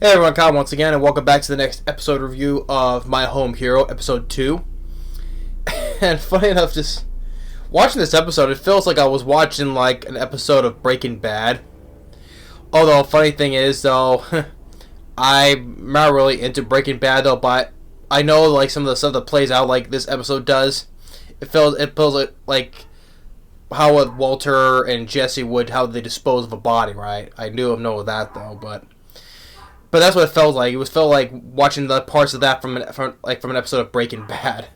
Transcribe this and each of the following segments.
Hey everyone, Kyle once again, and welcome back to the next episode review of My Home Hero, episode 2. And funny enough, just watching this episode, it feels like I was watching like an episode of Breaking Bad. Although, funny thing is, though, I'm not really into Breaking Bad, though, but I know like some of the stuff that plays out like this episode does. It feels like how Walter and Jesse would, how they dispose of a body, right? I know that, though, but that's what it felt like. Felt like watching the parts of that from an episode of Breaking Bad.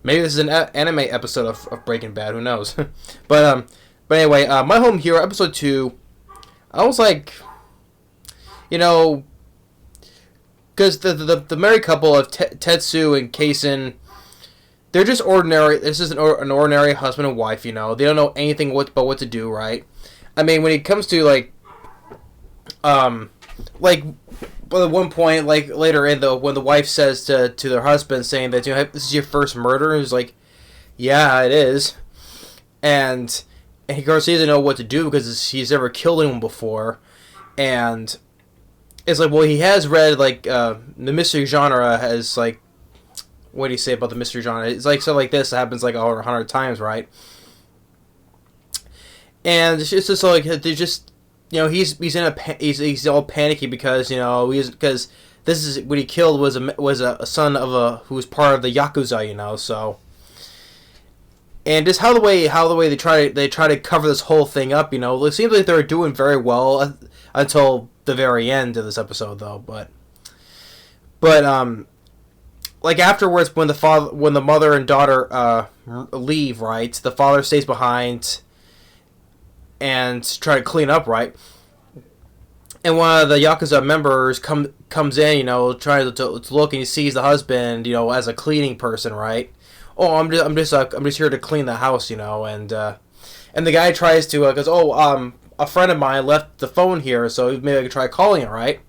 Maybe this is an anime episode of Breaking Bad. Who knows? But anyway, My Home Hero episode 2. I was like, you know, because the married couple of Tetsu and Kaisen, they're just ordinary. This is an ordinary husband and wife. They don't know anything about what to do. Right? I mean, when it comes to like at one point, like later when the wife says to their husband, saying that this is your first murder, he's like, yeah, it is, and he goes, he doesn't know what to do because he's never killed anyone before, and it's like, well, he has read like the mystery genre has like, what do you say about the mystery genre? It's like so like this happens like over 100 times, right? And it's just like they just. He's all panicky because because this is what he killed was a son of who was part of the Yakuza, so, and just how the way they try to cover this whole thing up, it seems like they're doing very well until the very end of this episode, though, but like afterwards, when the mother and daughter leave, right, the father stays behind and try to clean up, right? And one of the Yakuza members comes in, trying to look, and he sees the husband, as a cleaning person, right? Oh, I'm just here to clean the house, and the guy tries to goes, a friend of mine left the phone here, so maybe I could try calling it, right?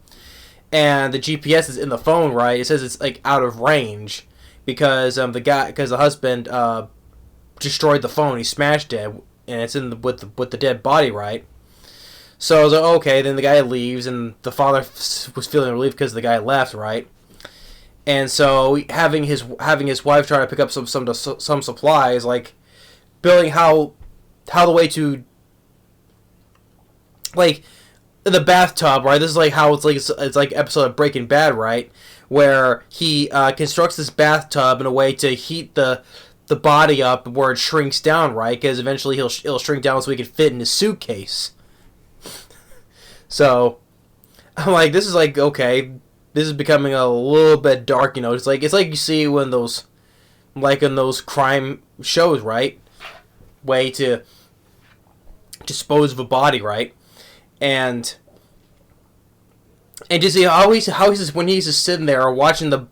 And the GPS is in the phone, right? It says it's like out of range because the husband destroyed the phone, he smashed it, and it's with the dead body, right? So I was like, okay. Then the guy leaves, and the father was feeling relieved because the guy left, right? And so having his wife try to pick up some supplies, like building how the way to like the bathtub, right? This is like how it's like episode of Breaking Bad, right? Where he constructs this bathtub in a way to heat the body up where it shrinks down, right? Because eventually it'll shrink down so he can fit in his suitcase. So I'm like, this is like, okay, this is becoming a little bit dark, It's like you see when those, like in those crime shows, right? Way to dispose of a body, right? And just see how he's just when he's just sitting there watching the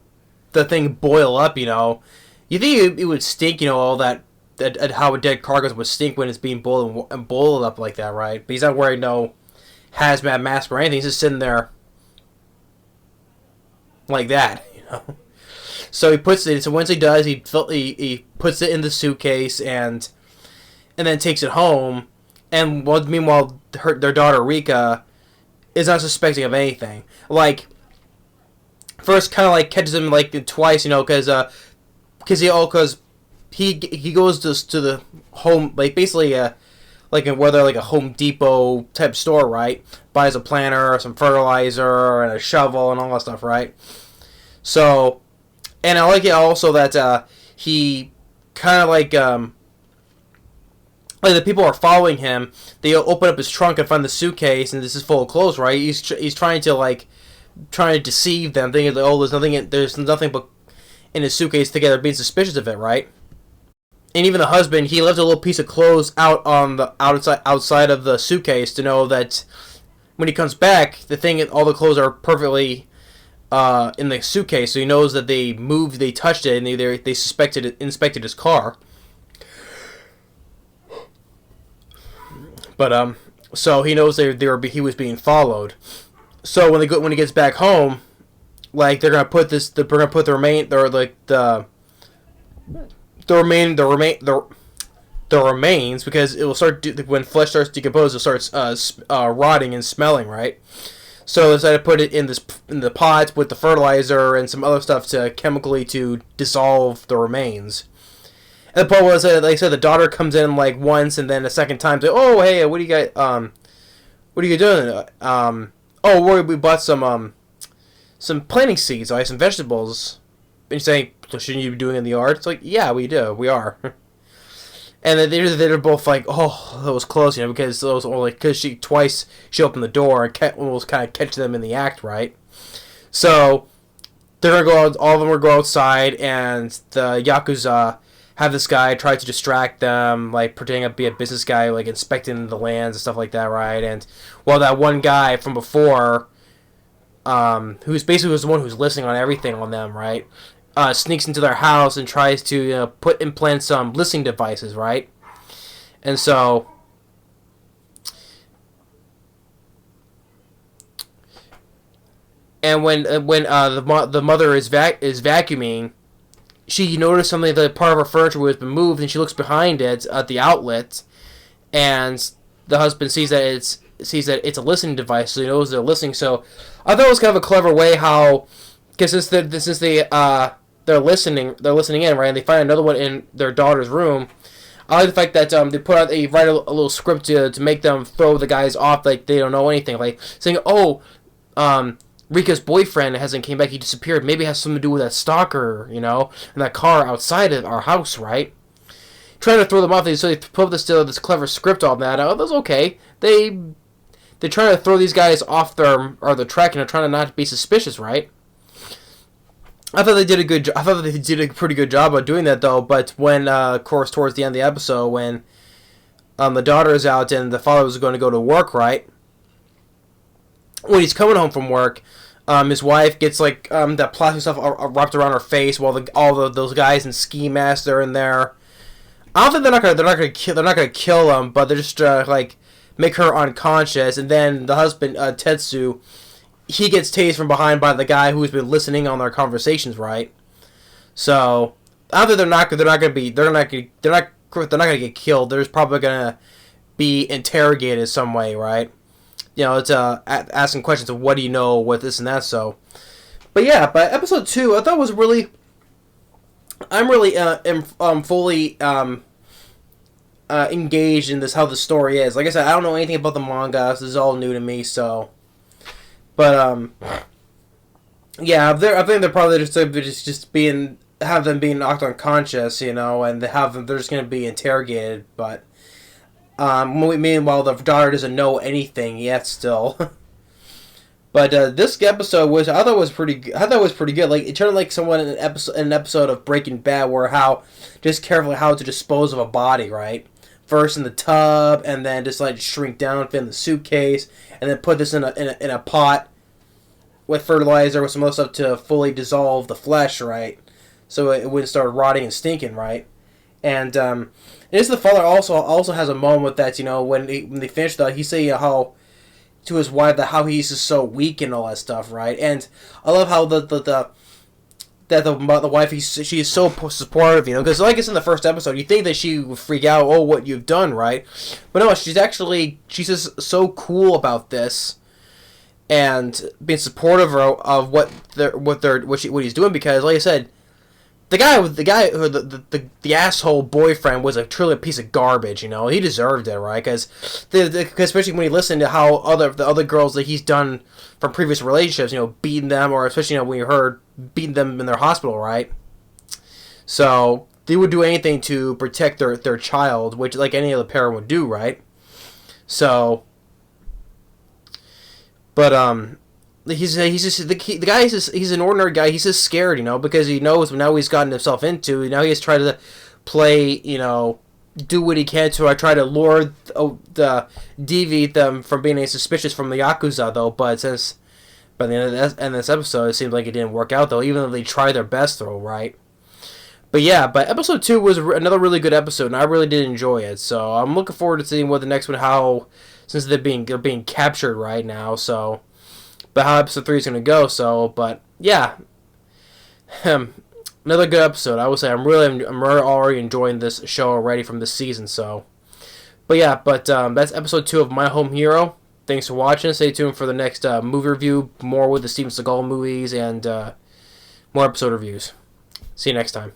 thing boil up, You think it would stink, all that how a dead carcass would stink when it's being boiled up like that, right? But he's not wearing no hazmat mask or anything. He's just sitting there like that, So he puts it. So once he does, he puts it in the suitcase and then takes it home. And meanwhile, their daughter Rika is not suspecting of anything. Like first, kind of like catches him like twice, because he goes to the home, like basically like whether like a Home Depot type store, right? Buys a planter, some fertilizer, and a shovel, and all that stuff, right? So, and I like it also that he kind of like the people are following him. They open up his trunk and find the suitcase, and this is full of clothes, right? He's trying to deceive them, thinking that, there's nothing but in his suitcase together, being suspicious of it, right? And even the husband, he left a little piece of clothes out on the outside of the suitcase to know that when he comes back, all the clothes are perfectly in the suitcase, so he knows that they touched it, and they inspected his car. But so he knows he was being followed. So when he gets back home, like they're gonna put the remains, because it will start when flesh starts to decompose, it starts rotting and smelling, right? So they decided to put it in the pot with the fertilizer and some other stuff to chemically to dissolve the remains. And the point was, like I said, the daughter comes in like once, and then a second time, say, "Oh, hey, what do you got? What are you doing? Oh, we bought some planting seeds, like some vegetables." And you say, "So shouldn't you be doing in the yard?" It's like, "Yeah, we do. We are." And then they're both like, "Oh, that was close," because those only because she opened the door and almost kind of catch them in the act, right? So they're gonna go out. All of them will go outside, and the Yakuza have this guy try to distract them, like pretending to be a business guy, like inspecting the lands and stuff like that, right? And while that one guy from before, who's basically was the one who's listening on everything on them, right? Sneaks into their house and tries to implant some listening devices, right? And so when the mother is vacuuming, she noticed something that part of her furniture has been moved, and she looks behind it at the outlet, and the husband sees that it's a listening device, so he knows they're listening. So I thought it was kind of a clever way how, because since they're listening in, right, and they find another one in their daughter's room. I like the fact that they write a little script to make them throw the guys off like they don't know anything, like saying, "Oh, Rika's boyfriend hasn't came back. He disappeared. Maybe it has something to do with that stalker, and that car outside of our house, right?" Trying to throw them off. So they put this clever script on that. Oh, that's okay. They're trying to throw these guys off their track, and they're trying to not be suspicious, right? I thought they did a pretty good job of doing that, though. But when, of course, towards the end of the episode, when the daughter is out and the father was going to go to work, right? When he's coming home from work, his wife gets like that plastic stuff wrapped around her face while those guys in ski masks are in there. I don't think they're not gonna kill them, but they're just like make her unconscious, and then the husband Tetsu, he gets tased from behind by the guy who's been listening on their conversations, right? So I think they're not gonna get killed. They're just probably gonna be interrogated some way, right? It's asking questions of what do you know, what this and that. So, but yeah, episode 2 I thought was really, I'm really fully engaged in this, how the story is. Like I said, I don't know anything about the manga. This is all new to me. So, but yeah, I think they're probably just have them being knocked unconscious, and they're just gonna be interrogated, but. Meanwhile, the daughter doesn't know anything yet still. But this episode I thought was pretty good. Like, it turned like someone in an episode of Breaking Bad, where how to dispose of a body, right? First in the tub, and then just like shrink down, fit in the suitcase, and then put this in a pot with fertilizer with some other stuff to fully dissolve the flesh, right? So it wouldn't start rotting and stinking, right? And this the father also has a moment that when they finish that, he say how to his wife that how he's just so weak and all that stuff, right? And I love how the wife she is so supportive, because like it's in the first episode, you think that she would freak out, oh, what you've done, right? But no, she's just so cool about this and being supportive of what he's doing, because like I said. The asshole boyfriend was truly a piece of garbage. He deserved it, right? Because especially when he listened to how the other girls that he's done from previous relationships, beating them, or especially when you heard beating them in their hospital, right? So they would do anything to protect their child, which like any other parent would do, right? So, but he's just the guy he's an ordinary guy. He's just scared, because he knows now he's gotten himself into. Now he's trying to play, do what he can to try to lure deviate them from being suspicious from the Yakuza, though. But since by the end of this episode, it seems like it didn't work out, though, even though they tried their best, though, right? But yeah, episode 2 was another really good episode, and I really did enjoy it. So I'm looking forward to seeing what the next one, since they're being captured right now, so. But how episode 3 is going to go, so, but, yeah. Another good episode, I would say. I'm already enjoying this show already from this season, so. But, yeah, that's episode 2 of My Home Hero. Thanks for watching. Stay tuned for the next movie review, more with the Steven Seagal movies, and more episode reviews. See you next time.